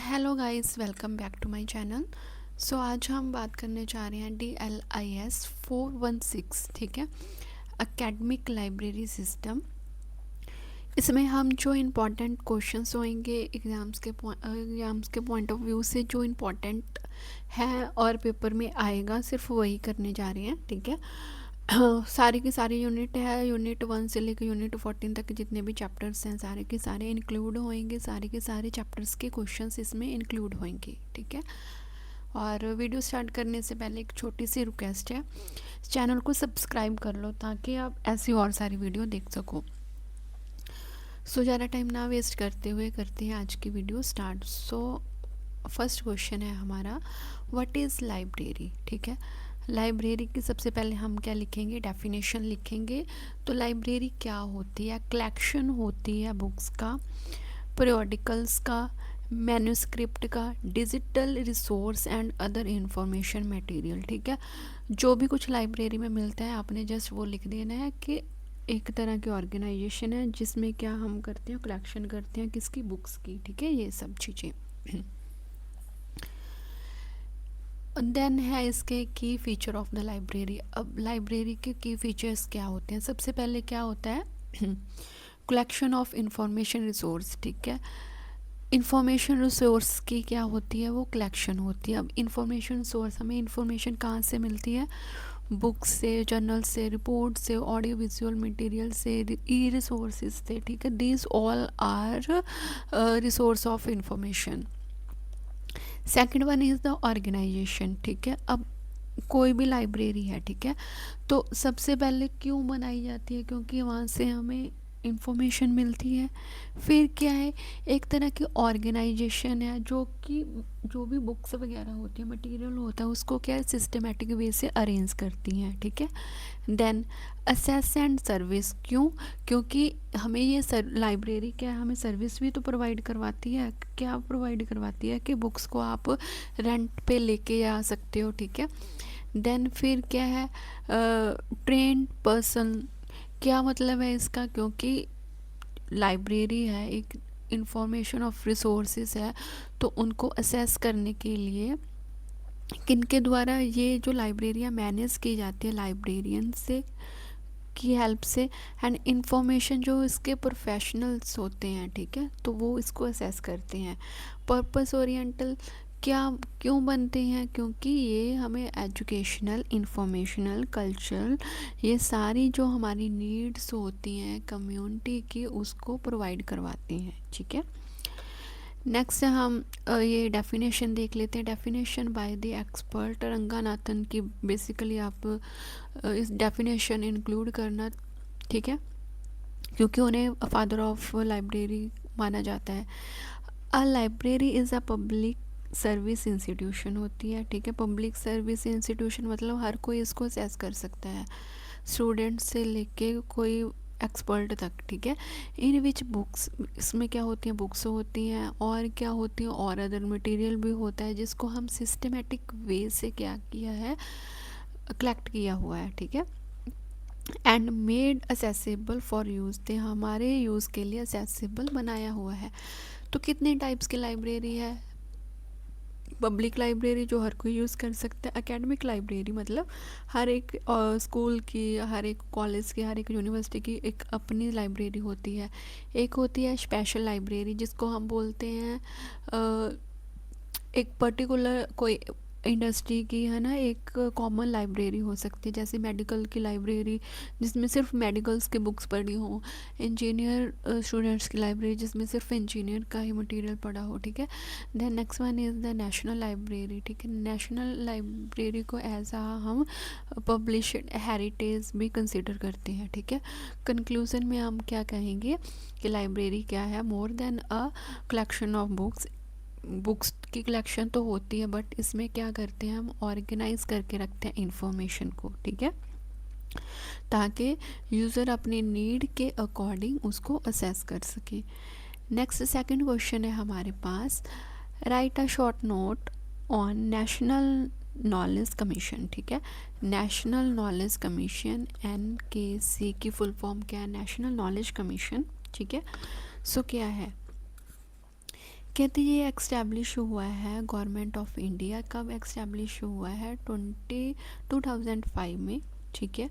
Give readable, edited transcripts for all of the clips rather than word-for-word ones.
Hello guys, welcome back to my channel. आज हम बात करने जा रहे हैं DLIS 416, ठीक है, एकेडमिक लाइब्रेरी सिस्टम। इसमें हम जो इम्पोर्टेंट क्वेश्चंस होंगे एग्ज़ाम्स के पॉइंट ऑफ व्यू से जो इम्पोर्टेंट है और पेपर में आएगा सिर्फ वही करने जा रहे हैं, ठीक है। सारी की सारी यूनिट है, यूनिट 1 से लेकर यूनिट 14 तक जितने भी चैप्टर्स हैं सारे के सारे इंक्लूड होंगे, सारे के सारे चैप्टर्स के क्वेश्चंस इसमें इंक्लूड होंगे, ठीक है। और वीडियो स्टार्ट करने से पहले एक छोटी सी रिक्वेस्ट है, चैनल को सब्सक्राइब कर लो ताकि आप ऐसी और सारी वीडियो देख सको। ज़्यादा टाइम ना वेस्ट करते हुए करते हैं आज की वीडियो स्टार्ट। फर्स्ट क्वेश्चन है हमारा, व्हाट इज़ लाइब्रेरी, ठीक है। लाइब्रेरी की सबसे पहले हम क्या लिखेंगे, डेफिनेशन लिखेंगे। तो लाइब्रेरी क्या होती है, कलेक्शन होती है बुक्स का, पीरियोडिकल्स का, मैन्युस्क्रिप्ट का, digital resource and other information material, ठीक है। जो भी कुछ लाइब्रेरी में मिलता है आपने जस्ट वो लिख देना है कि एक तरह की ऑर्गेनाइजेशन है जिसमें क्या हम करते हैं, कलेक्शन करते हैं किसकी, बुक्स की, ठीक है, ये सब चीज़ें। देन है इसके की फ़ीचर ऑफ द लाइब्रेरी। अब लाइब्रेरी के की फ़ीचर्स क्या होते हैं, सबसे पहले क्या होता है, कलेक्शन ऑफ इंफॉर्मेशन रिसोर्स, ठीक है। इंफॉर्मेशन रिसोर्स की क्या होती है, वो कलेक्शन होती है। अब इंफॉर्मेशन सोर्स हमें इंफॉर्मेशन कहाँ से मिलती है, बुक्स से, जर्नल से, रिपोर्ट से, ऑडियो विजुअल मटेरियल से, ई रिसोर्सेज से, ठीक है। These all are resource of information. Second one is the organisation, ठीक है। अब कोई भी लाइब्रेरी है, ठीक है, तो सबसे पहले क्यों बनाई जाती है, क्योंकि वहाँ से हमें इंफॉर्मेशन मिलती है। फिर क्या है, एक तरह की ऑर्गेनाइजेशन है जो कि जो भी बुक्स वगैरह होती है, मटेरियल होता है, उसको क्या है सिस्टमेटिक वे से अरेंज करती हैं, ठीक है। देन असेस एंड सर्विस, क्यों, क्योंकि हमें ये लाइब्रेरी क्या है, हमें सर्विस भी तो प्रोवाइड करवाती है। क्या प्रोवाइड करवाती है कि बुक्स को आप रेंट पे लेके आ सकते हो, ठीक है। देन फिर क्या है, ट्रेंड पर्सन, क्या मतलब है इसका, क्योंकि लाइब्रेरी है एक इंफॉर्मेशन ऑफ रिसोर्सेज है, तो उनको असेस करने के लिए किनके द्वारा ये जो लाइब्रेरियाँ मैनेज की जाती है, लाइब्रेरियन से की हेल्प से, एंड इंफॉर्मेशन जो इसके प्रोफेशनल्स होते हैं, ठीक है, तो वो इसको असेस करते हैं। पर्पस ओरिएंटल, क्या क्यों बनते हैं, क्योंकि ये हमें एजुकेशनल, इंफॉर्मेशनल, कल्चरल, ये सारी जो हमारी नीड्स होती हैं कम्युनिटी की उसको प्रोवाइड करवाती हैं, ठीक है। नेक्स्ट हम ये डेफिनेशन देख लेते हैं। Definition by the expert Ranganathan की, बेसिकली आप इस डेफिनेशन इंक्लूड करना, ठीक है, क्योंकि उन्हें फादर ऑफ लाइब्रेरी माना जाता है। A library is a public service institution होती है, ठीक है। पब्लिक सर्विस इंस्टीट्यूशन मतलब हर कोई इसको असेस कर सकता है, स्टूडेंट से लेके कोई एक्सपर्ट तक, ठीक है। इन विच बुक्स, इसमें क्या होती हैं, बुक्स होती हैं और क्या होती हैं, और अदर मटेरियल भी होता है जिसको हम सिस्टमेटिक वे से क्या किया है, कलेक्ट किया हुआ है, ठीक है। And made accessible for use, थे हमारे यूज़ के लिए असेसेबल बनाया हुआ है। तो कितने टाइप्स की लाइब्रेरी है, पब्लिक लाइब्रेरी जो हर कोई यूज़ कर सकता है, एकेडमिक लाइब्रेरी मतलब हर एक स्कूल की, हर एक कॉलेज की, हर एक यूनिवर्सिटी की एक अपनी लाइब्रेरी होती है। एक होती है स्पेशल लाइब्रेरी जिसको हम बोलते हैं एक पर्टिकुलर कोई इंडस्ट्री की, है ना, एक कॉमन लाइब्रेरी हो सकती है, जैसे मेडिकल की लाइब्रेरी जिसमें सिर्फ मेडिकल्स के बुक्स पढ़ी हों, इंजीनियर स्टूडेंट्स की लाइब्रेरी जिसमें सिर्फ इंजीनियर का ही मटेरियल पढ़ा हो, ठीक है। Then next one is the national library, ठीक है। नेशनल लाइब्रेरी को as uh um published heritage भी कंसिडर करते हैं, ठीक है। कंक्लूज़न में हम क्या कहेंगे कि लाइब्रेरी क्या है, more than a collection of books. Books की कलेक्शन तो होती है बट इसमें क्या करते हैं, हम ऑर्गेनाइज करके रखते हैं इंफॉर्मेशन को, ठीक है, ताकि यूज़र अपनी नीड के अकॉर्डिंग उसको असेस कर सके। नेक्स्ट सेकंड क्वेश्चन है हमारे पास, right a short note on national knowledge commission, ठीक है। नेशनल नॉलेज कमीशन, NKC की फुल फॉर्म क्या है, नेशनल नॉलेज कमीशन, ठीक है। क्या है कहते ये एक्स्टैब्लिश हुआ है गवर्नमेंट ऑफ इंडिया, कब एक्स्टैब्लिश हुआ है 2005 में, ठीक है।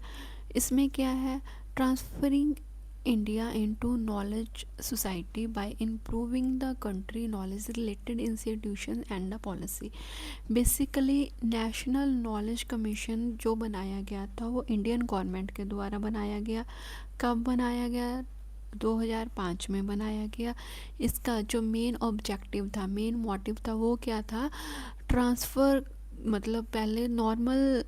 इसमें क्या है, transferring India into knowledge society bye improving the country knowledge related institution and the policy. Basically national knowledge commission जो बनाया गया था वो इंडियन गवर्नमेंट के द्वारा बनाया गया। कब बनाया गया, 2005 में बनाया गया। इसका जो मेन ऑब्जेक्टिव था, मेन मोटिव था, वो क्या था, ट्रांसफ़र, मतलब पहले नॉर्मल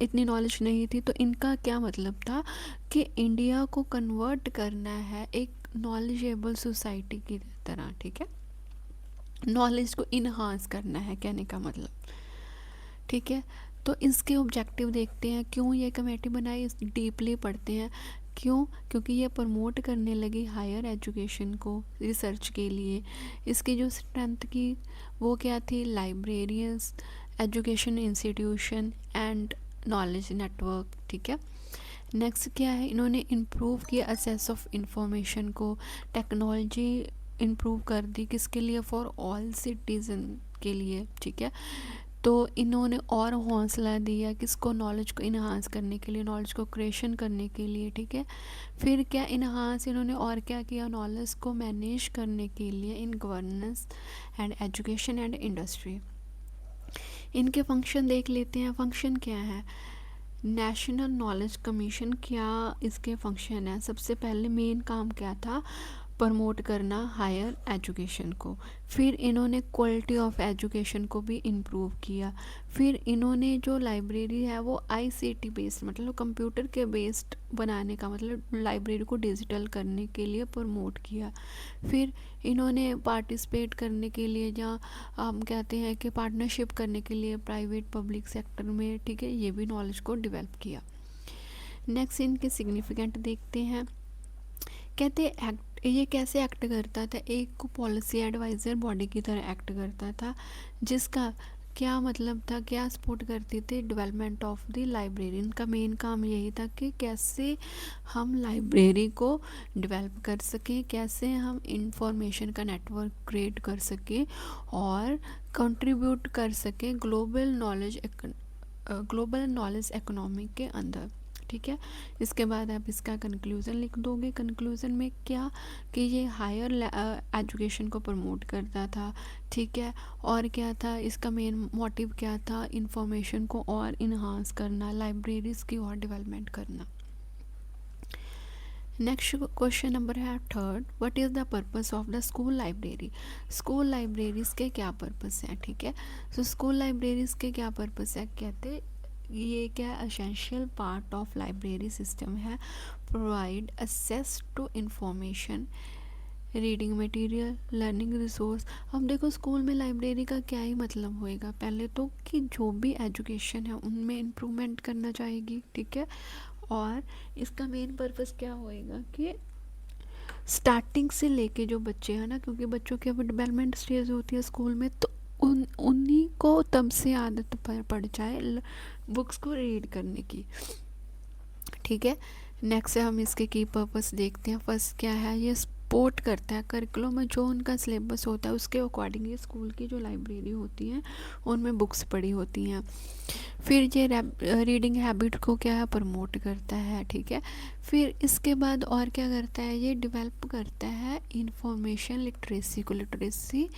इतनी नॉलेज नहीं थी, तो इनका क्या मतलब था कि इंडिया को कन्वर्ट करना है एक नॉलेजेबल सोसाइटी की तरह, ठीक है। नॉलेज को इन्हांस करना है कहने का मतलब, ठीक है। तो इसके ऑब्जेक्टिव देखते हैं, क्यों ये कमेटी बनाई, इस डीपली पढ़ते हैं। क्यों, क्योंकि ये प्रमोट करने लगी हायर एजुकेशन को रिसर्च के लिए। इसकी जो स्ट्रेंथ की वो क्या थी, librarians, education institution and knowledge network, ठीक है। नेक्स्ट क्या है, इन्होंने इम्प्रूव किया असेस ऑफ इंफॉर्मेशन को, टेक्नोलॉजी इम्प्रूव कर दी, किसके लिए, फॉर ऑल सिटीज़न के लिए, ठीक है। तो इन्होंने और हौसला दिया किसको, नॉलेज को इन्हांस करने के लिए, नॉलेज को क्रिएशन करने के लिए, ठीक है। फिर क्या इन्हांस इन्होंने और क्या किया, नॉलेज को मैनेज करने के लिए in governance and education and industry. इनके फंक्शन देख लेते हैं, फंक्शन क्या है, नेशनल नॉलेज कमीशन क्या इसके फंक्शन है। सबसे पहले मेन काम क्या था, प्रमोट करना हायर एजुकेशन को। फिर इन्होंने क्वालिटी ऑफ एजुकेशन को भी इम्प्रूव किया। फिर इन्होंने जो लाइब्रेरी है वो आईसीटी बेस्ड, मतलब कंप्यूटर के बेस्ड बनाने का मतलब लाइब्रेरी को डिजिटल करने के लिए प्रमोट किया। फिर इन्होंने पार्टिसिपेट करने के लिए, जहाँ हम कहते हैं कि पार्टनरशिप करने के लिए प्राइवेट पब्लिक सेक्टर में, ठीक है, ये भी नॉलेज को डेवलप किया। नेक्स्ट इनके सिग्निफिकेंट देखते हैं। कहते एक्ट, ये कैसे एक्ट करता था, एक को पॉलिसी एडवाइज़र बॉडी की तरह एक्ट करता था, जिसका क्या मतलब था, क्या सपोर्ट करती थी, डेवलपमेंट ऑफ द लाइब्रेरी। इनका मेन काम यही था कि कैसे हम लाइब्रेरी को डेवलप कर सकें, कैसे हम इंफॉर्मेशन का नेटवर्क क्रिएट कर सकें और कंट्रीब्यूट कर सकें ग्लोबल नॉलेज इकोनॉमी के अंदर, ठीक है। इसके बाद आप इसका कंक्लूज़न लिख दोगे। कंक्लूज़न में क्या, कि ये हायर एजुकेशन को प्रमोट करता था, ठीक है। और क्या था इसका मेन मोटिव, क्या था, इंफॉर्मेशन को और इन्हांस करना, लाइब्रेरीज़ की और डेवलपमेंट करना। नेक्स्ट क्वेश्चन नंबर है third, what is the purpose of the school library. School libraries के क्या पर्पस हैं, ठीक है। सो स्कूल लाइब्रेरीज़ के क्या पर्पस है, कहते ये क्या essential part of library system है, provide access to information, reading material, learning resource. अब देखो स्कूल में लाइब्रेरी का क्या ही मतलब होएगा, पहले तो कि जो भी एजुकेशन है उनमें इम्प्रूवमेंट करना चाहेगी, ठीक है। और इसका मेन पर्पस क्या होएगा कि स्टार्टिंग से लेके जो बच्चे हैं ना, क्योंकि बच्चों की अब डेवलपमेंट स्टेज होती है स्कूल में, तो उन्हीं को तब से आदत पड़ जाए बुक्स को रीड करने की, ठीक है। नेक्स्ट हम इसके की पर्पस देखते हैं। फर्स्ट क्या है, ये सपोर्ट करता है करिकुलम में, जो उनका सिलेबस होता है उसके अकॉर्डिंग ये स्कूल की जो लाइब्रेरी होती हैं उनमें बुक्स पड़ी होती हैं। फिर ये रीडिंग हैबिट को क्या है, प्रमोट करता है, ठीक है। फिर इसके बाद और क्या करता है, ये डेवलप करता है इंफॉर्मेशन लिटरेसी को। लिटरेसी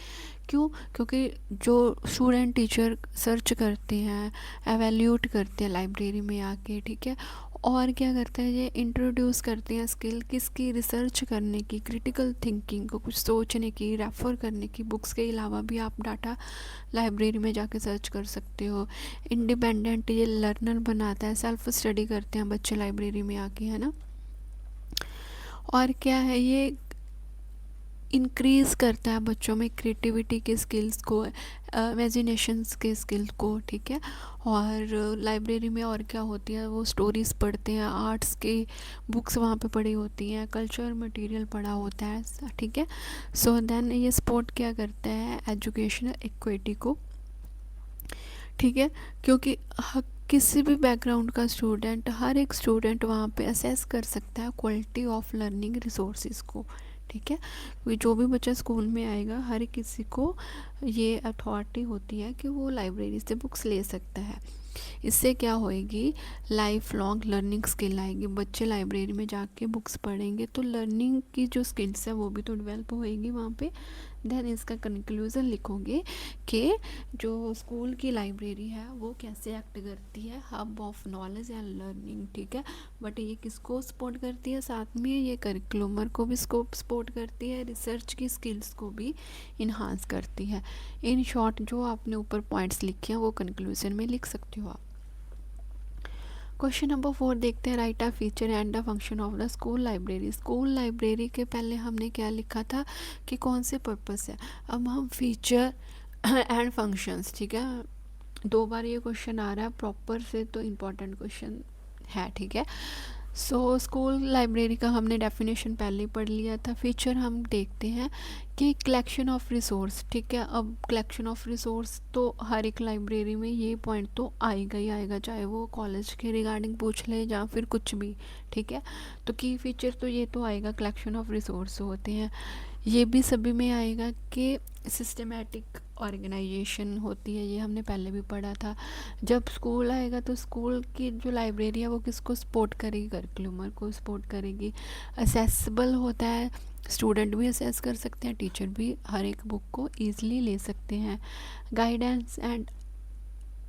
क्यों, क्योंकि जो स्टूडेंट टीचर सर्च करते हैं, एवेल्यूट करते हैं लाइब्रेरी में आके, ठीक है। और क्या करता है, ये इंट्रोड्यूस करते हैं स्किल किसकी, रिसर्च करने की, क्रिटिकल थिंकिंग को, कुछ सोचने की, रेफ़र करने की। बुक्स के अलावा भी आप डाटा लाइब्रेरी में जाके सर्च कर सकते हो। इंडिपेंडेंट ये लर्नर बनाता है, सेल्फ स्टडी करते हैं बच्चे लाइब्रेरी में आके, है ना। और क्या है, ये इंक्रीज़ करता है बच्चों में क्रिएटिविटी के स्किल्स को, इमेजिनेशंस के स्किल्स को, ठीक है। और लाइब्रेरी में और क्या होती है, वो स्टोरीज़ पढ़ते हैं, आर्ट्स के बुक्स वहाँ पे पढ़ी होती हैं, कल्चर मटेरियल पढ़ा होता है, ठीक है। सो देन ये सपोर्ट क्या करता है, एजुकेशनल इक्विटी को, ठीक है। क्योंकि किसी भी बैकग्राउंड का स्टूडेंट, हर एक स्टूडेंट वहाँ पे असेस कर सकता है क्वालिटी ऑफ लर्निंग रिसोर्सेज को, ठीक है, क्योंकि जो भी बच्चा स्कूल में आएगा हर किसी को ये अथॉरिटी होती है कि वो लाइब्रेरी से बुक्स ले सकता है। इससे क्या होएगी, लाइफ लॉन्ग लर्निंग स्किल आएगी। बच्चे लाइब्रेरी में जाके बुक्स पढ़ेंगे तो लर्निंग की जो स्किल्स है वो भी तो डेवलप होएगी वहाँ पे। देन इसका कंक्लूज़न लिखोगे कि जो स्कूल की लाइब्रेरी है वो कैसे एक्ट करती है, hub of knowledge and learning, ठीक है। बट ये किसको सपोर्ट करती है, साथ में ये करिकुलमर को भी सपोर्ट करती है, रिसर्च की स्किल्स को भी इन्हांस करती है। इन शॉर्ट जो आपने ऊपर पॉइंट्स लिखे हैं वो कंक्लूजन में लिख सकते हो आप। क्वेश्चन नंबर 4 देखते हैं, right a feature and a function of the school library. School library के पहले हमने क्या लिखा था कि कौन से पर्पस है, अब हम फीचर एंड फंक्शंस, ठीक है। 2 बार ये क्वेश्चन आ रहा है प्रॉपर से, तो इम्पॉर्टेंट क्वेश्चन है, ठीक है। सो स्कूल लाइब्रेरी का हमने डेफिनेशन पहले ही पढ़ लिया था। फीचर हम देखते हैं कि कलेक्शन ऑफ रिसोर्स, ठीक है। अब कलेक्शन ऑफ रिसोर्स तो हर एक लाइब्रेरी में ये पॉइंट तो आएगा ही आएगा, चाहे वो कॉलेज के रिगार्डिंग पूछ ले या फिर कुछ भी, ठीक है। तो की फीचर तो ये तो आएगा, कलेक्शन ऑफ रिसोर्स होते हैं। ये भी सभी में आएगा कि सिस्टमेटिक ऑर्गेनाइजेशन होती है, ये हमने पहले भी पढ़ा था। जब स्कूल आएगा तो स्कूल की जो लाइब्रेरी है वो किसको सपोर्ट करेगी, करिकुलमर को सपोर्ट करेगी। असेसेबल होता है, स्टूडेंट भी असेस कर सकते हैं, टीचर भी हर एक बुक को ईजिली ले सकते हैं। गाइडेंस एंड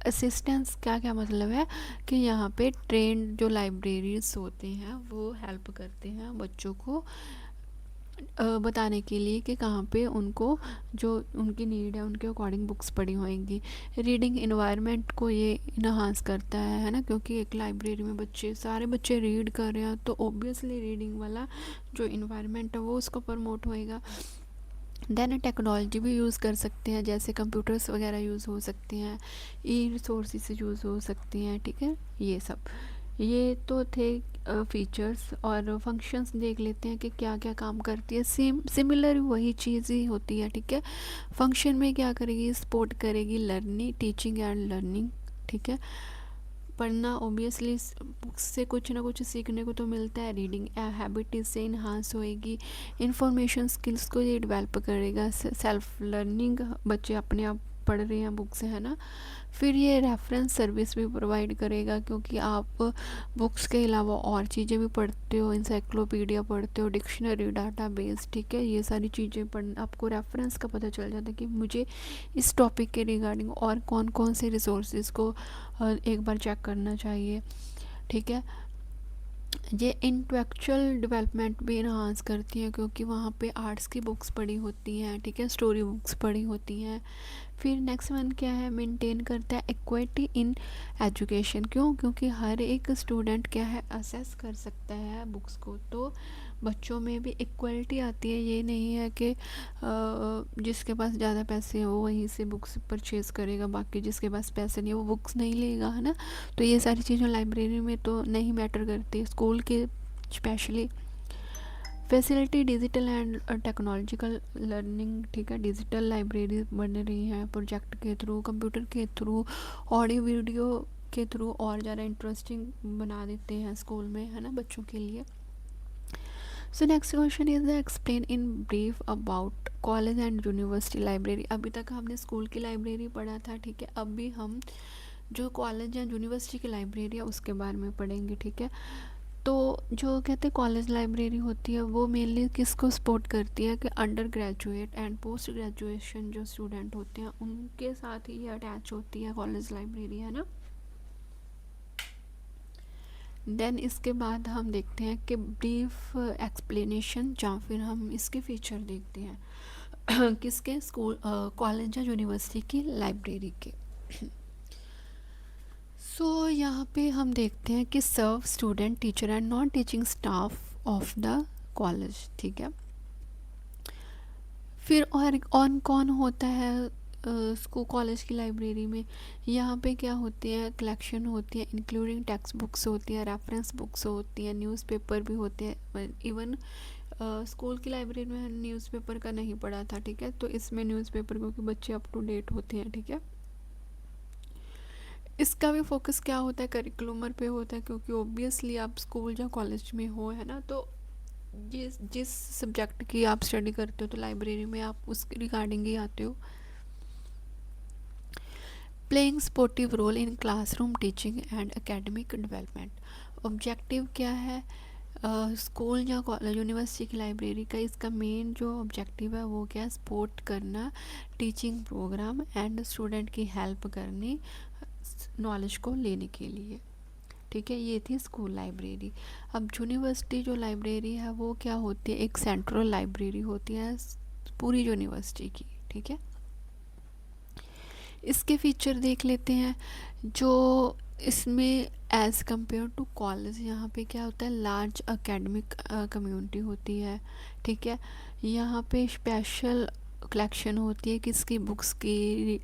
असिस्टेंस क्या क्या मतलब है कि यहाँ पे ट्रेंड जो लाइब्रेरीज होते हैं वो हेल्प करते हैं बच्चों को बताने के लिए कि कहाँ पे उनको जो उनकी नीड है उनके अकॉर्डिंग बुक्स पढ़ी होंगी। रीडिंग इन्वायरमेंट को ये इन्हांस करता है ना, क्योंकि एक लाइब्रेरी में बच्चे सारे बच्चे रीड कर रहे हैं तो ऑब्वियसली रीडिंग वाला जो इन्वायरमेंट है वो उसको प्रमोट होएगा। देन टेक्नोलॉजी भी यूज़ कर सकते हैं, जैसे कंप्यूटर्स वगैरह यूज़ हो सकते हैं, ई रिसोर्सेज यूज़ हो सकती हैं, ठीक है। ये सब ये तो थे फीचर्स। और फंक्शंस देख लेते हैं कि क्या क्या काम करती है। सेम सिमिलर वही चीज़ ही होती है, ठीक है। फंक्शन में क्या करेगी, सपोर्ट करेगी लर्निंग, टीचिंग एंड लर्निंग, ठीक है। पढ़ना ऑब्वियसली बुक्स से कुछ ना कुछ सीखने को तो मिलता है, रीडिंग हैबिट इससे इन्हांस होएगी। इंफॉर्मेशन स्किल्स को ये डेवलप करेगा, सेल्फ लर्निंग बच्चे अपने आप पढ़ रहे हैं बुक से, है ना। फिर ये रेफरेंस सर्विस भी प्रोवाइड करेगा, क्योंकि आप बुक्स के अलावा और चीज़ें भी पढ़ते हो, इंसाइक्लोपीडिया पढ़ते हो, डिक्शनरी, डाटाबेस, ठीक है। ये सारी चीज़ें पढ़ आपको रेफरेंस का पता चल जाता है कि मुझे इस टॉपिक के रिगार्डिंग और कौन कौन से रिसोर्सेज को एक बार चेक करना चाहिए, ठीक है। ये इंटेलेक्चुअल डेवलपमेंट भी इन्हांस करती हैं, क्योंकि वहाँ पे आर्ट्स की बुक्स पढ़ी होती हैं, ठीक है, स्टोरी बुक्स पढ़ी होती हैं। फिर नेक्स्ट वन क्या है, मेंटेन करता है इक्विटी इन एजुकेशन। क्यों, क्योंकि हर एक स्टूडेंट क्या है, असेस कर सकता है बुक्स को, तो बच्चों में भी इक्वलिटी आती है। ये नहीं है कि जिसके पास ज़्यादा पैसे हैं वो वहीं से बुक्स परचेज़ करेगा, बाकी जिसके पास पैसे नहीं है वो बुक्स नहीं लेगा, है ना। तो ये सारी चीज़ें लाइब्रेरी में तो नहीं मैटर करती, स्कूल के specially. Facility digital and technological learning, ठीक है। डिजिटल लाइब्रेरी बन रही हैं प्रोजेक्ट के थ्रू, कंप्यूटर के थ्रू, ऑडियो वीडियो के थ्रू, और ज़्यादा इंटरेस्टिंग बना देते हैं स्कूल में, है ना, बच्चों के लिए। So next question is explain in brief about college and university library. अभी तक हमने स्कूल की लाइब्रेरी पढ़ा था, ठीक है। अब भी हम जो कॉलेज या यूनिवर्सिटी की लाइब्रेरी है उसके बारे में पढ़ेंगे, ठीक है। तो जो कहते हैं कॉलेज लाइब्रेरी होती है वो मेनली किसको सपोर्ट करती है कि under graduate and post graduation जो स्टूडेंट होते हैं उनके साथ ही ये अटैच होती है कॉलेज लाइब्रेरी, है ना। देन इसके बाद हम देखते हैं कि ब्रीफ एक्सप्लेनेशन, या फिर हम इसके फीचर देखते हैं किसके, स्कूल कॉलेज या यूनिवर्सिटी की लाइब्रेरी के। सो यहाँ पे हम देखते हैं कि serve student, teacher and non teaching staff of the college, ठीक है। फिर और कौन होता है स्कूल कॉलेज की लाइब्रेरी में, यहाँ पे क्या होती है, कलेक्शन होती है इंक्लूडिंग टेक्स्ट बुक्स होती है, रेफरेंस बुक्स होती हैं, न्यूज़पेपर भी होते हैं। इवन स्कूल की लाइब्रेरी में न्यूज़पेपर का नहीं पढ़ा था, ठीक है। तो इसमें न्यूज़पेपर, क्योंकि बच्चे अप टू डेट होते हैं, ठीक है। इसका भी फोकस क्या होता है, करिकुलमर पे होता है, क्योंकि ऑब्वियसली आप स्कूल या कॉलेज में हो, है ना, तो जिस जिस सब्जेक्ट की आप स्टडी करते हो तो लाइब्रेरी में आप उसके रिगार्डिंग ही आते हो। Playing sportive role in classroom teaching and academic development. Objective क्या है? स्कूल या कॉलेज यूनिवर्सिटी की लाइब्रेरी का इसका मेन जो ऑब्जेक्टिव है वो क्या है? सपोर्ट करना टीचिंग प्रोग्राम एंड स्टूडेंट की हेल्प करनी नॉलेज को लेने के लिए। ठीक है, ये थी स्कूल लाइब्रेरी। अब यूनिवर्सिटी जो लाइब्रेरी है वो क्या होती है? एक सेंट्रल लाइब्रेरी होती है पूरी यूनिवर्सिटी की। ठीक है, इसके फीचर देख लेते हैं। जो इसमें एज़ कंपेयर टू कॉलेज, यहाँ पे क्या होता है? लार्ज एकेडमिक कम्युनिटी होती है। ठीक है, यहाँ पे स्पेशल कलेक्शन होती है किसकी? बुक्स की,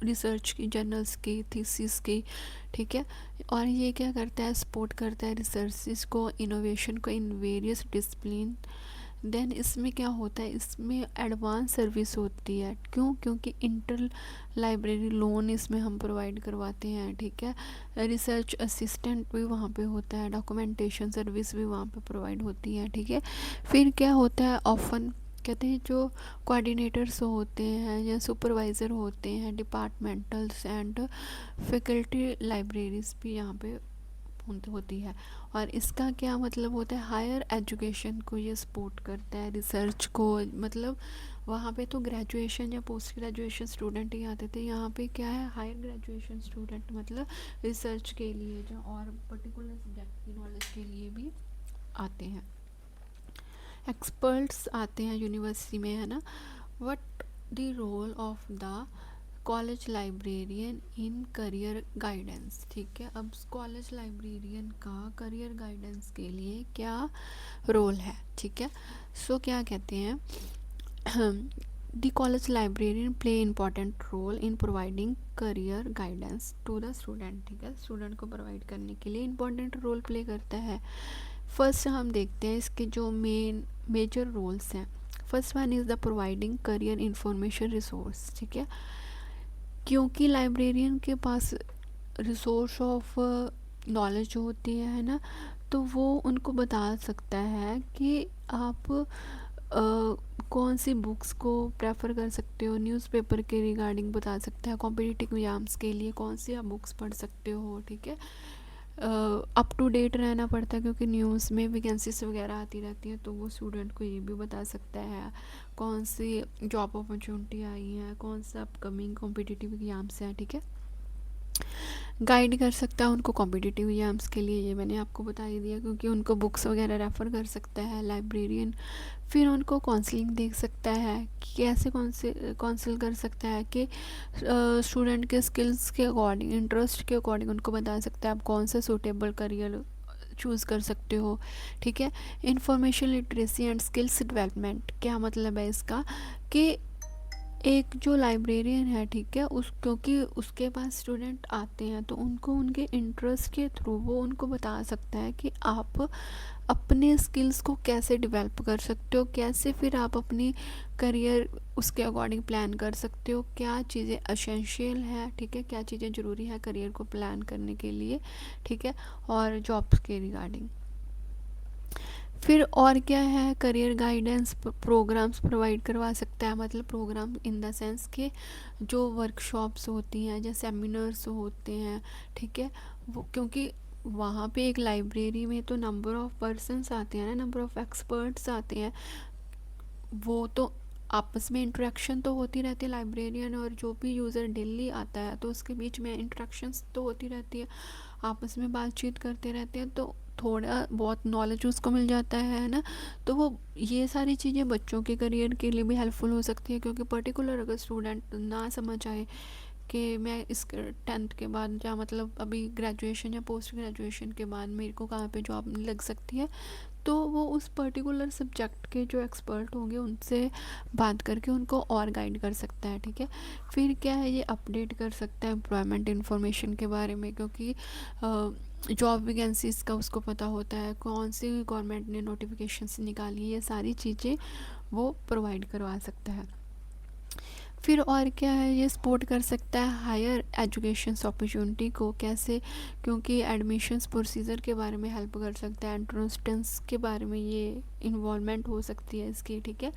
रिसर्च की, जर्नल्स की, थीसिस की। ठीक है, और ये क्या करता है? सपोर्ट करता है रिसर्च को, इनोवेशन को इन वेरियस डिसिप्लिन। देन इसमें क्या होता है? इसमें एडवांस सर्विस होती है। क्यों? क्योंकि इंटर लाइब्रेरी लोन इसमें हम प्रोवाइड करवाते हैं। ठीक है, रिसर्च असिस्टेंट भी वहाँ पे होता है, डॉक्यूमेंटेशन सर्विस भी वहाँ पे प्रोवाइड होती है। ठीक है, फिर क्या होता है? ऑफन कहते हैं जो कोऑर्डिनेटर्स होते हैं या सुपरवाइज़र होते हैं डिपार्टमेंटल्स एंड फैकल्टी लाइब्रेरीज भी यहाँ पे होती है। और इसका क्या मतलब होता है? हायर एजुकेशन को ये सपोर्ट करता है, रिसर्च को। मतलब वहाँ पे तो ग्रेजुएशन या पोस्ट ग्रेजुएशन स्टूडेंट ही आते थे, यहाँ पे क्या है? हायर ग्रेजुएशन स्टूडेंट, मतलब रिसर्च के लिए जो और पर्टिकुलर सब्जेक्ट की नॉलेज के लिए भी आते हैं। एक्सपर्ट्स आते हैं यूनिवर्सिटी में, है ना। What the role of the college librarian in career guidance. ठीक है, अब कॉलेज लाइब्रेरियन का करियर गाइडेंस के लिए क्या रोल है? ठीक है, सो क्या कहते हैं? The college librarian play important role in providing career guidance to the student. ठीक है, स्टूडेंट को प्रोवाइड करने के लिए इम्पॉर्टेंट रोल प्ले करता है। फर्स्ट हम देखते हैं इसके जो मेजर रोल्स हैं। First one is the providing career information resource. ठीक है, क्योंकि लाइब्रेरियन के पास रिसोर्स ऑफ नॉलेज होती है ना, तो वो उनको बता सकता है कि आप कौन सी बुक्स को प्रेफर कर सकते हो, न्यूज़पेपर के रिगार्डिंग बता सकता है, कॉम्पिटिटिव एग्जाम्स के लिए कौन सी आप बुक्स पढ़ सकते हो। ठीक है, अप टू डेट रहना पड़ता है क्योंकि न्यूज़ में वैकेंसीज वगैरह आती रहती है, तो वो स्टूडेंट को ये भी बता सकता है कौन सी जॉब अपॉर्चुनिटी आई हैं, कौन सा अपकमिंग कॉम्पिटिटिव एग्जाम्स हैं। ठीक है, गाइड कर सकता है उनको कॉम्पिटिटिव एग्जाम्स के लिए, ये मैंने आपको बता ही दिया, क्योंकि उनको बुक्स वगैरह रेफ़र कर सकता है लाइब्रेरियन। फिर उनको काउंसलिंग दे सकता है कि कैसे काउंसिल कर सकता है कि स्टूडेंट के स्किल्स के अकॉर्डिंग, इंटरेस्ट के अकॉर्डिंग उनको बता सकता है आप कौन सा सूटेबल करियर चूज़ कर सकते हो। ठीक है, information literacy and skills development, क्या मतलब है इसका? कि एक जो लाइब्रेरियन है, ठीक है, उस क्योंकि उसके पास स्टूडेंट आते हैं तो उनको उनके इंटरेस्ट के थ्रू वो उनको बता सकता है कि आप अपने स्किल्स को कैसे डेवलप कर सकते हो, कैसे फिर आप अपनी करियर उसके अकॉर्डिंग प्लान कर सकते हो, क्या चीज़ें असेंशियल है। ठीक है, क्या चीज़ें ज़रूरी है करियर को प्लान करने के लिए। ठीक है, और जॉब्स के रिगार्डिंग। फिर और क्या है? करियर गाइडेंस प्रोग्राम्स प्रोवाइड करवा सकता है, मतलब प्रोग्राम इन द सेंस के जो वर्कशॉप्स होती हैं या सेमिनार्स होते हैं। ठीक है, वो क्योंकि वहाँ पे एक लाइब्रेरी में तो नंबर ऑफ़ पर्सन्स आते हैं ना, नंबर ऑफ़ एक्सपर्ट्स आते हैं, वो तो आपस में इंटरेक्शन तो होती रहती है लाइब्रेरियन और जो भी यूज़र डेली आता है, तो उसके बीच में इंटरेक्शंस तो होती रहती है, आपस में बातचीत करते रहते हैं, तो थोड़ा बहुत नॉलेज उसको मिल जाता है ना। तो वो ये सारी चीज़ें बच्चों के करियर के लिए भी हेल्पफुल हो सकती है, क्योंकि पर्टिकुलर अगर स्टूडेंट ना समझ आए कि मैं इस 10th के बाद या मतलब अभी ग्रेजुएशन या पोस्ट ग्रेजुएशन के बाद मेरे को कहाँ पे जॉब लग सकती है, तो वो उस पर्टिकुलर सब्जेक्ट के जो एक्सपर्ट होंगे उनसे बात करके उनको और गाइड कर सकता है। ठीक है, फिर क्या है? ये अपडेट कर सकता है एम्प्लॉयमेंट इन्फॉर्मेशन के बारे में, क्योंकि जॉब वैकेंसीज़ का उसको पता होता है, कौन सी गवर्नमेंट ने नोटिफिकेशंस निकाली है, ये सारी चीज़ें वो प्रोवाइड करवा सकता है। फिर और क्या है, ये सपोर्ट कर सकता है हायर एजुकेशंस अपॉर्चुनिटी को। कैसे? क्योंकि एडमिशन्स प्रोसीजर के बारे में हेल्प कर सकता है, एंट्रेंस के बारे में ये इन्वॉल्वमेंट हो सकती है इसकी, ठीक है।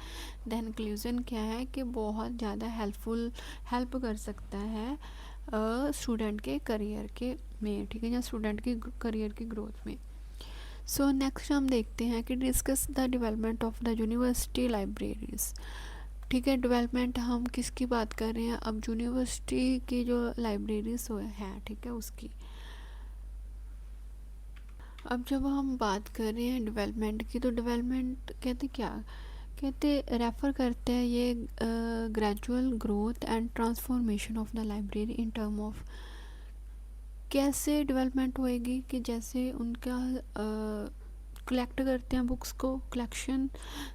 देन इंक्लूजन क्या है कि बहुत ज़्यादा हेल्प कर सकता है स्टूडेंट के करियर के में, ठीक है, या स्टूडेंट की करियर की ग्रोथ में। सो नेक्स्ट हम देखते हैं कि discuss the development of the university libraries. ठीक है, डेवलपमेंट हम किसकी बात कर रहे हैं अब? यूनिवर्सिटी की जो लाइब्रेरीज है, ठीक है, उसकी। अब जब हम बात कर रहे हैं डेवलपमेंट की, तो डेवलपमेंट कहते क्या? कहते रेफ़र करते हैं ये gradual growth and transformation of the library in term of, कैसे डेवलपमेंट होएगी कि जैसे उनका कलेक्ट करते हैं बुक्स को, कलेक्शन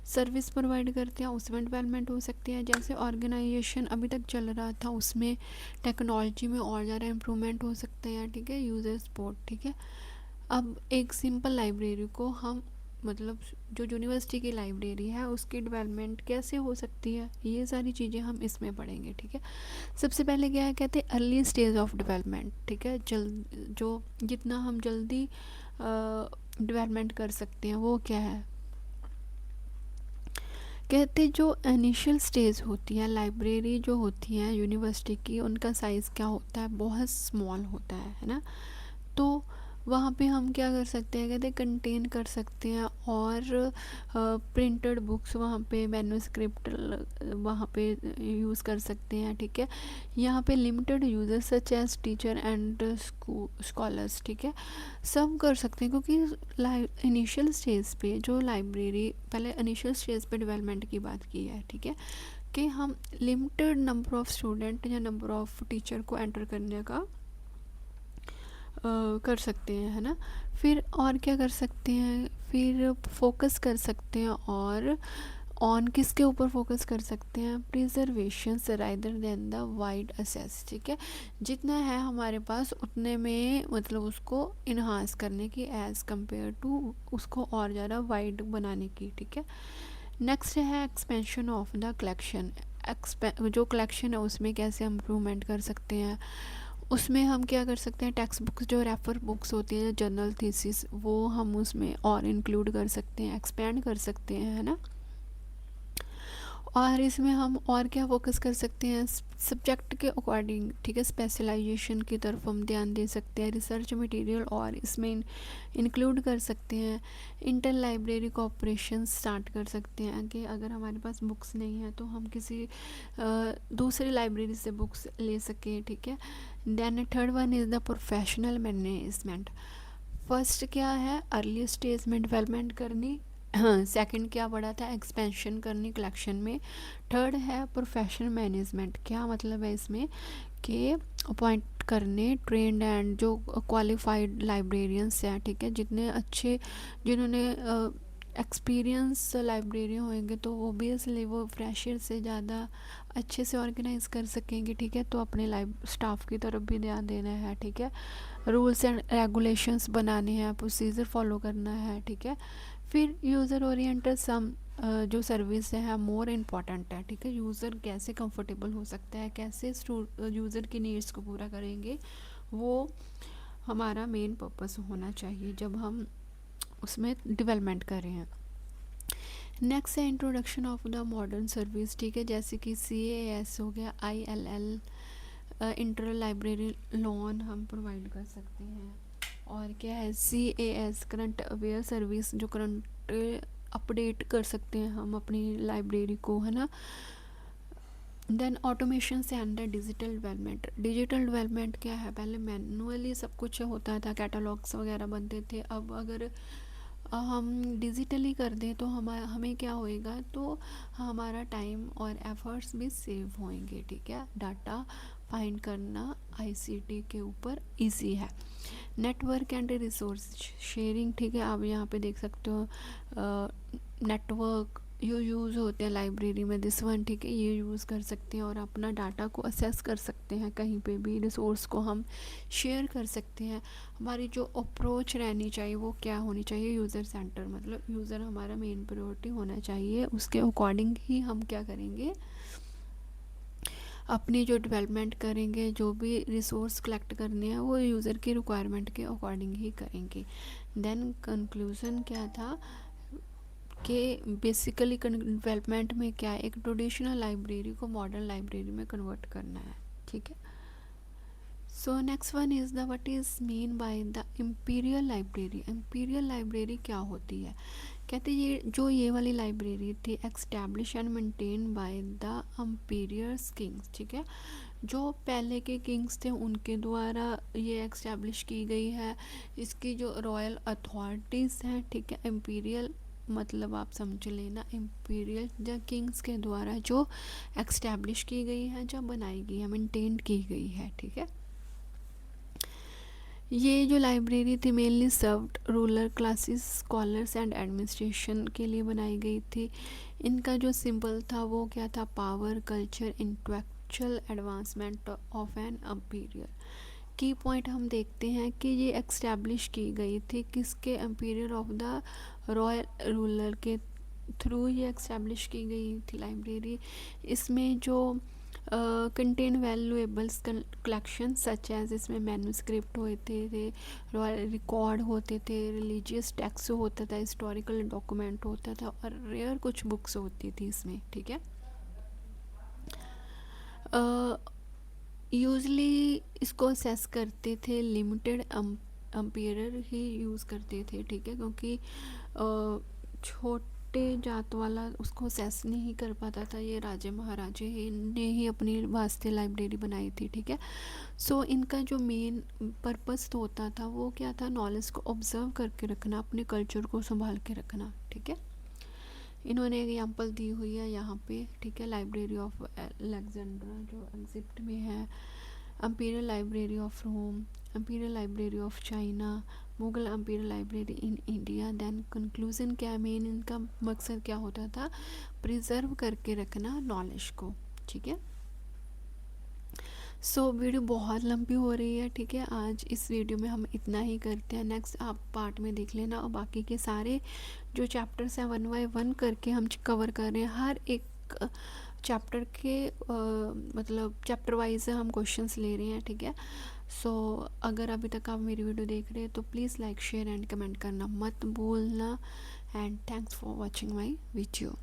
सर्विस प्रोवाइड करते हैं, उसमें डेवलपमेंट हो सकती है। जैसे ऑर्गेनाइजेशन अभी तक चल रहा था, उसमें टेक्नोलॉजी में और ज़्यादा इम्प्रूवमेंट हो सकते हैं, ठीक है, यूज़र सपोर्ट, ठीक है। अब एक सिंपल लाइब्रेरी को हम, मतलब जो यूनिवर्सिटी की लाइब्रेरी है उसकी डेवलपमेंट कैसे हो सकती है, ये सारी चीज़ें हम इसमें पढ़ेंगे, ठीक है। सबसे पहले क्या है, कहते हैं अर्ली स्टेज ऑफ डेवलपमेंट, ठीक है। जो जितना हम जल्दी डेवलपमेंट कर सकते हैं वो क्या है, कहते जो इनिशियल स्टेज होती है लाइब्रेरी जो होती है यूनिवर्सिटी की, उनका साइज़ क्या होता है, बहुत स्मॉल होता है ना। तो वहाँ पे हम क्या कर सकते हैं, कहते कंटेन कर सकते हैं और प्रिंटेड बुक्स वहाँ पे, मैन्युस्क्रिप्ट वहाँ पे यूज़ कर सकते हैं, ठीक है। यहाँ पे limited users such as teacher and scholars, ठीक है, सब कर सकते हैं। क्योंकि इनिशियल स्टेज पे जो लाइब्रेरी, पहले इनिशियल स्टेज पे डेवलपमेंट की बात की है, ठीक है, कि हम लिमिटेड नंबर ऑफ़ स्टूडेंट या नंबर ऑफ़ टीचर को एंटर करने का कर सकते हैं, है ना। फिर और क्या कर सकते हैं, फिर फोकस कर सकते हैं, और ऑन किसके ऊपर फोकस कर सकते हैं, preservation rather than the wide assess, ठीक है। जितना है हमारे पास उतने में, मतलब उसको इन्हांस करने की एज़ कंपेयर टू उसको और ज़्यादा वाइड बनाने की, ठीक है। नेक्स्ट है एक्सपेंशन ऑफ द कलेक्शन। जो कलेक्शन है उसमें कैसे इम्प्रूवमेंट कर सकते हैं, उसमें हम क्या कर सकते हैं, टेक्स्ट बुक्स जो रेफर बुक्स होती हैं, जर्नल थीसिस, वो हम उसमें और इंक्लूड कर सकते हैं, एक्सपेंड कर सकते हैं, है ना। और इसमें हम और क्या फोकस कर सकते हैं, सब्जेक्ट के अकॉर्डिंग, ठीक है, स्पेशलाइजेशन की तरफ हम ध्यान दे सकते हैं, रिसर्च मटेरियल और इसमें इंक्लूड कर सकते हैं। इंटर लाइब्रेरी कोऑपरेशन स्टार्ट कर सकते हैं कि अगर हमारे पास बुक्स नहीं है तो हम किसी दूसरी लाइब्रेरी से बुक्स ले सकें, ठीक है। Then third one is the professional management. First क्या है, अर्ली स्टेज में डेवलपमेंट करनी, हाँ, सेकंड क्या पढ़ा था, एक्सपेंशन करनी कलेक्शन में। थर्ड है प्रोफेशनल मैनेजमेंट। क्या मतलब है इसमें, कि अपॉइंट करने ट्रेंड एंड जो क्वालिफाइड लाइब्रेरियंस हैं, ठीक है, जितने अच्छे, जिन्होंने एक्सपीरियंस लाइब्रेरियन होंगे तो ओबियसली वो फ्रेशर से ज़्यादा अच्छे से ऑर्गेनाइज कर सकेंगे, ठीक है। तो अपने लाइब स्टाफ की तरफ भी ध्यान देना है, ठीक है। रूल्स एंड रेगुलेशंस बनाने हैं, प्रोसीजर फॉलो करना है, ठीक है। फिर यूज़र ओरिएंटेड सम जो सर्विस है मोर इम्पॉर्टेंट है, ठीक है। यूज़र कैसे कंफर्टेबल हो सकता है, कैसे यूज़र की नीड्स को पूरा करेंगे, वो हमारा मेन पर्पस होना चाहिए जब हम उसमें डेवलपमेंट कर रहे हैं। नेक्स्ट है introduction of the modern service, ठीक है, जैसे कि CAS हो गया, ILL, इंटर लाइब्रेरी लोन हम प्रोवाइड कर सकते हैं। और क्या है, CAS करंट अवेयर सर्विस, जो करंट अपडेट कर सकते हैं हम अपनी लाइब्रेरी को, है ना। देन ऑटोमेशन से under digital development. Digital development क्या है, पहले मैनुअली सब कुछ होता था, कैटलॉग्स वगैरह बनते थे। अब अगर हम डिजिटली कर दें तो हमें क्या होएगा, तो हमारा टाइम और एफर्ट्स भी सेव होंगे, ठीक है। डाटा फाइंड करना ICT के ऊपर इजी है। नेटवर्क एंड रिसोर्स शेयरिंग, ठीक है, आप यहाँ पे देख सकते हो नेटवर्क जो यूज़ होते हैं लाइब्रेरी में, दिस वन, ठीक है, ये यूज़ कर सकते हैं और अपना डाटा को असेस कर सकते हैं, कहीं पे भी रिसोर्स को हम शेयर कर सकते हैं। हमारी जो अप्रोच रहनी चाहिए वो क्या होनी चाहिए, यूज़र सेंटर, मतलब यूज़र हमारा मेन प्रायोरिटी होना चाहिए, उसके अकॉर्डिंग ही हम क्या करेंगे, अपनी जो डेवलपमेंट करेंगे, जो भी रिसोर्स कलेक्ट करने हैं वो यूज़र की रिक्वायरमेंट के अकॉर्डिंग ही करेंगे। देन कंक्लूज़न क्या था कि बेसिकली डेवलपमेंट में क्या है, एक ट्रेडिशनल लाइब्रेरी को मॉडर्न लाइब्रेरी में कन्वर्ट करना है। ठीक है। So next one is the what is mean by the imperial library. Imperial library क्या होती है? कहते ये वाली लाइब्रेरी थी establish and maintain by the emperors kings. ठीक है, जो पहले के किंग्स थे उनके द्वारा ये एक्सटैब्लिश की गई है। इसकी जो रॉयल अथॉरिटीज़ हैं, ठीक है, इम्पीरियल मतलब आप समझ लेना, इम्पीरियल द किंग्स के द्वारा जो एक्सटैब्लिश की गई है, जो बनाई गई है, मेंटेन की गई है। ठीक है, ये जो लाइब्रेरी थी mainly served rural classes, scholars and administration के लिए बनाई गई थी। इनका जो सिंबल था वो क्या था? Power, culture, intellectual advancement of an emperor. की पॉइंट हम देखते हैं कि ये एक्सटैब्लिश की गई थी किसके? Emperor of the royal ruler के थ्रू ये एक्सटैब्लिश की गई थी लाइब्रेरी। इसमें जो contain valuables collection such as, इसमें मैन्यूस्क्रिप्ट होते थे, रॉयल रिकॉर्ड होते थे, रिलीजियस टेक्स्ट होता था, हिस्टोरिकल डॉक्यूमेंट होता था और रेयर कुछ बुक्स होती थी इसमें। ठीक है, यूजली इसको असेस करते थे लिमिटेड अम्पेयर ही यूज़ करते थे। ठीक है, क्योंकि छोटे जात वाला उसको असेस नहीं कर पाता था, ये राजे महाराजे ही ने ही अपनी वास्ते लाइब्रेरी बनाई थी। ठीक है, सो इनका जो मेन पर्पस होता था वो क्या था? नॉलेज को ऑब्जर्व करके रखना, अपने कल्चर को संभाल के रखना। ठीक है, इन्होंने एग्जाम्पल दी हुई है यहाँ पे। ठीक है, लाइब्रेरी ऑफ अलेक्जेंड्रा जो एग्जिप्ट में है, imperial library of Rome, imperial library of China, Mughal imperial library in India. Then conclusion क्या है? मेन इनका मकसद क्या होता था? प्रिजर्व करके रखना नॉलेज को। ठीक है, सो वीडियो बहुत लंबी हो रही है। ठीक है, आज इस वीडियो में हम इतना ही करते हैं, नेक्स्ट आप पार्ट में देख लेना। और बाकी के सारे जो चैप्टर्स हैं 1 बाय 1 करके हम कवर कर रहे हैं। हर एक चैप्टर के मतलब चैप्टर वाइज हम क्वेश्चंस ले रहे हैं। ठीक है, सो अगर अभी तक आप मेरी वीडियो देख रहे हैं तो please like, share and comment करना मत भूलना। And thanks for watching my video.